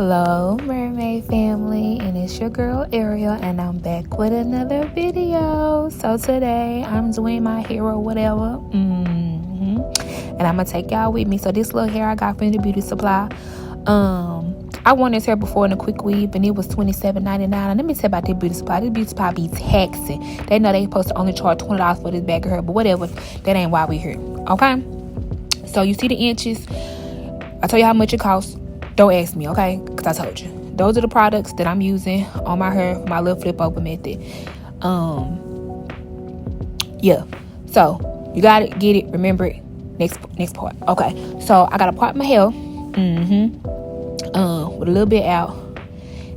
Hello, mermaid family, and it's your girl Ariel, and I'm back with another video. So today I'm doing my hair or whatever, and I'm gonna take y'all with me. So this little hair I got from the beauty supply. I won this hair before in a quick weave, and it was $27.99. Let me tell you about this beauty supply. This beauty supply be taxing. They know they supposed to only charge $20 for this bag of hair, but whatever. That ain't why we here. Okay. So you see the inches. I tell you how much it costs. Don't ask me, okay? Because I told you. Those are the products that I'm using on my hair for my little flip over method. Yeah. So, you got it, get it, remember it. Next part. Okay. So, I got to part my hair. With a little bit out.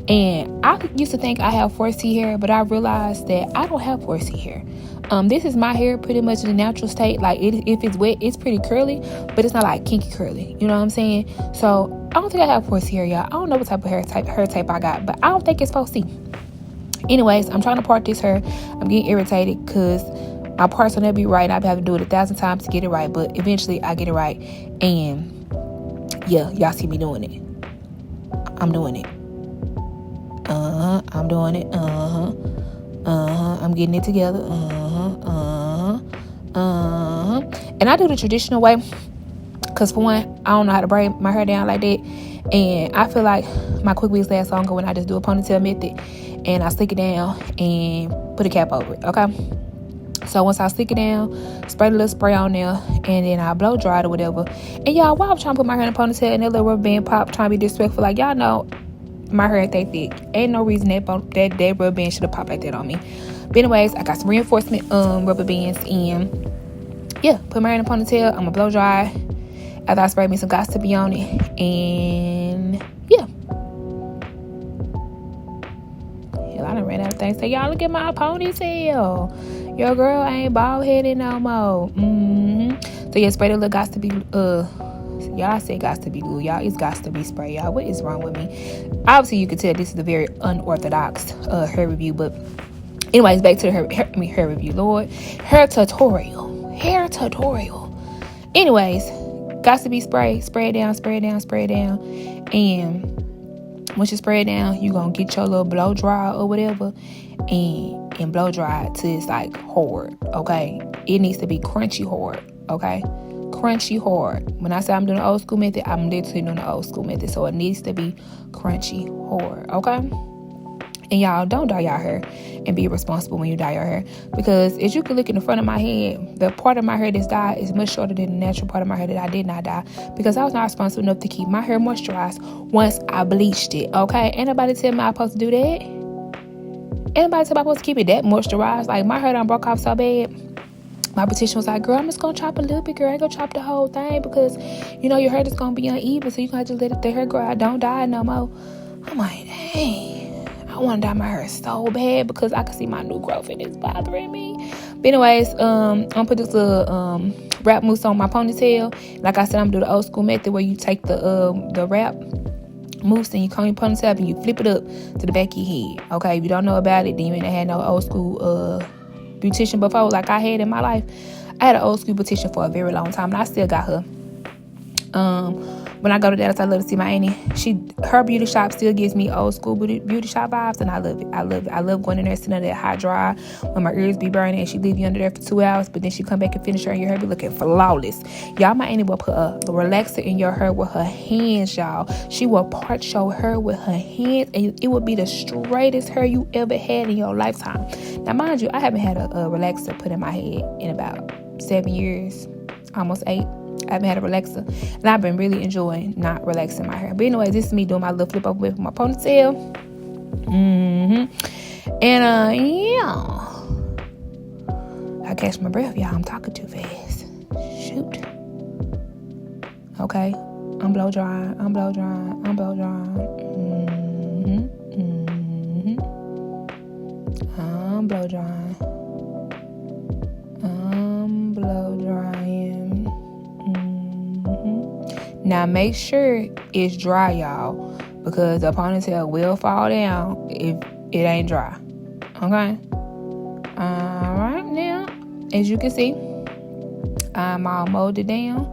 And I used to think I have 4C hair, but I realized that I don't have 4C hair. This is my hair pretty much in the natural state. Like, if it's wet, it's pretty curly, but it's not like kinky curly. You know what I'm saying? So, I don't think I have 4C hair, y'all. I don't know what type of hair type I got, but I don't think it's 4C. Anyways, I'm trying to part this hair. I'm getting irritated because my parts will never be right, and I've had to do it 1,000 times to get it right, but eventually I get it right. And yeah, y'all see me doing it. I'm doing it. I'm doing it. I'm getting it together. And I do the traditional way. Because for one, I don't know how to braid my hair down like that. And I feel like my quick wigs last longer when I just do a ponytail method. And I slick it down and put a cap over it. Okay? So once I slick it down, spray a little spray on there. And then I blow dry it or whatever. And y'all, while I'm trying to put my hair in a ponytail and that little rubber band pop, trying to be disrespectful, like y'all know, my hair ain't that thick. Ain't no reason that rubber band should have popped like that on me. But anyways, I got some reinforcement rubber bands. And yeah, put my hair in a ponytail. I'm gonna blow dry after I spray me some Gots to be on it. And yeah. Hell, I done ran out of things. So y'all look at my ponytail. Your girl ain't bald headed no more. So yeah, spray the little Gots to be y'all say Gots to be glue. Y'all, it's Gots to be spray. Y'all, what is wrong with me? Obviously you can tell this is a very unorthodox hair review. But anyways, back to the hair review. Lord, hair tutorial. Anyways, Gots to be spray it down. And once you spray it down, you gonna get your little blow dry or whatever and blow dry it till it's like hard. Okay, it needs to be crunchy hard. Okay, crunchy hard. When I say I'm doing the old school method, I'm literally doing the old school method, so it needs to be crunchy hard. Okay. And y'all, don't dye your hair and be responsible when you dye your hair. Because as you can look in the front of my head, the part of my hair that's dyed is much shorter than the natural part of my hair that I did not dye. Because I was not responsible enough to keep my hair moisturized once I bleached it. Okay? Ain't nobody tell me I'm supposed to do that. Ain't nobody tell me I'm supposed to keep it that moisturized. Like, my hair done broke off so bad. My beautician was like, girl, I'm just going to chop a little bit, girl. I ain't going to chop the whole thing because, you know, your hair is going to be uneven. So you going to have to let the hair grow out. Don't dye no more. I'm like, dang. I want to dye my hair so bad because I can see my new growth and it's bothering me. But anyways, I'm going to put this little wrap mousse on my ponytail. Like I said, I'm going to do the old school method where you take the wrap mousse and you comb your ponytail up and you flip it up to the back of your head. Okay, if you don't know about it, then you ain't had no old school beautician before like I had in my life. I had an old school beautician for a very long time and I still got her. When I go to Dallas, I love to see my auntie. Her beauty shop still gives me old school beauty shop vibes, and I love it. I love going in there, sitting under that hot dry when my ears be burning, and she leave you under there for 2 hours, but then she come back and finish her, and your hair be looking flawless. Y'all, my auntie will put a relaxer in your hair with her hands, y'all. She will part your hair with her hands, and it will be the straightest hair you ever had in your lifetime. Now, mind you, I haven't had a relaxer put in my head in about 7 years, almost 8. I haven't had a relaxer, and I've been really enjoying not relaxing my hair. But anyways, this is me doing my little flip over with my ponytail. And yeah, I catch my breath, y'all. I'm talking too fast. Shoot. Okay, I'm blow dry. I'm blow drying. I'm blow drying. Now make sure it's dry, y'all, because the ponytail will fall down if it ain't dry. Okay? Alright, now, as you can see, I'm all molded down.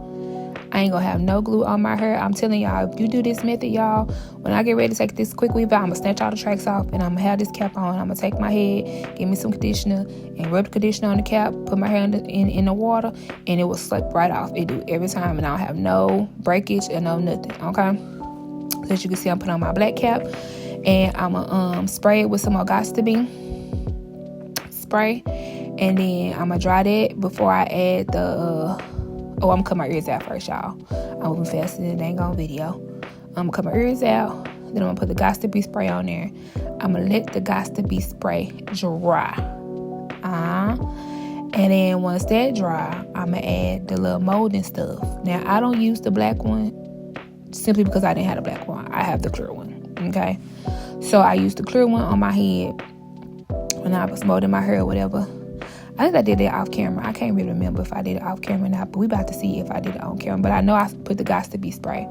I ain't gonna have no glue on my hair. I'm telling y'all, if you do this method, y'all, when I get ready to take this quick weave out, I'm gonna snatch all the tracks off and I'm gonna have this cap on. I'm gonna take my head, give me some conditioner, and rub the conditioner on the cap, put my hair in the water, and it will slip right off. It do every time, and I don't have no breakage and no nothing, okay? So as you can see, I'm putting on my black cap, and I'm gonna spray it with some Augusta-B spray, and then I'm gonna dry that before I add the I'm gonna cut my ears out first, y'all. I'm moving faster than the dang on video. I'm gonna cut my ears out. Then I'm gonna put the Augusta-B spray on there. I'm gonna let the Augusta-B spray dry. And then once that dry, I'm gonna add the little molding stuff. Now, I don't use the black one simply because I didn't have the black one. I have the clear one, okay? So I used the clear one on my head when I was molding my hair or whatever. I think I did it off camera. I can't really remember if I did it off camera or not, but we about to see if I did it on camera. But I know I put the Augusta-B spray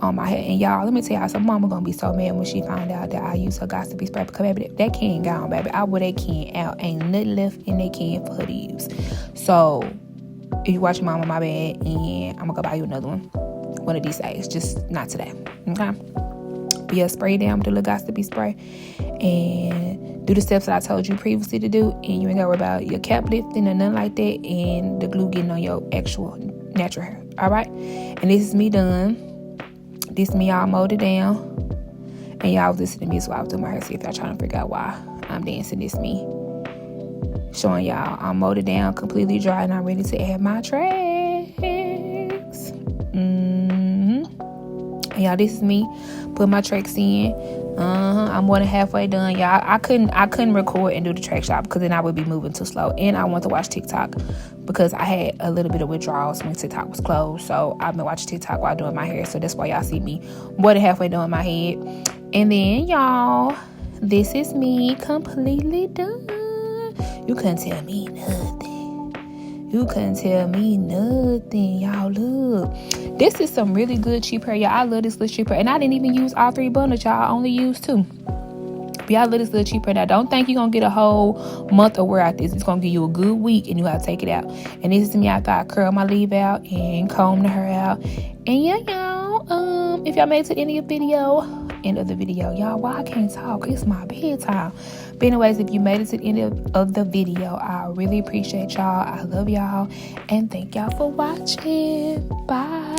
on my head. And y'all, let me tell y'all, some mama gonna be so mad when she found out that I use her Augusta-B spray, because baby, that can gone, baby. I wear that can out. Ain't nothing left in that can for her to use. So if you watching Mama, my bad, and I'm gonna go buy you another one of these days. Just not today, okay? But yeah, spray down with the Augusta-B spray and do the steps that I told you previously to do, and you ain't gotta worry about your cap lifting or nothing like that, and the glue getting on your actual natural hair. All right, and this is me done. This is me all molded down, and y'all was listening to me, so I was doing my hair. See if y'all trying to figure out why I'm dancing. This me showing y'all I'm molded down, completely dry, and I'm ready to add my tracks. And y'all, this is me put my tracks in. I'm more than halfway done, y'all. I couldn't record and do the track shop because then I would be moving too slow, and I want to watch TikTok because I had a little bit of withdrawals when TikTok was closed. So I've been watching TikTok while doing my hair, so that's why y'all see me more than halfway doing my head. And then y'all, this is me completely done. You couldn't tell me nothing. You couldn't tell me nothing, y'all. Look, this is some really good cheap hair, y'all. I love this little cheap hair, and I didn't even use all 3 bundles, y'all. I only used 2. But y'all love this little cheap hair. Now, don't think you're gonna get a whole month of wear out this. It's gonna give you a good week, and you gotta take it out. And this is me after I curl my leave out and comb the hair out. And yeah, y'all, if y'all made it to the end of the video, y'all, why I can't talk? It's my bedtime. But anyways, if you made it to the end of the video, I really appreciate y'all. I love y'all, and thank y'all for watching. Bye.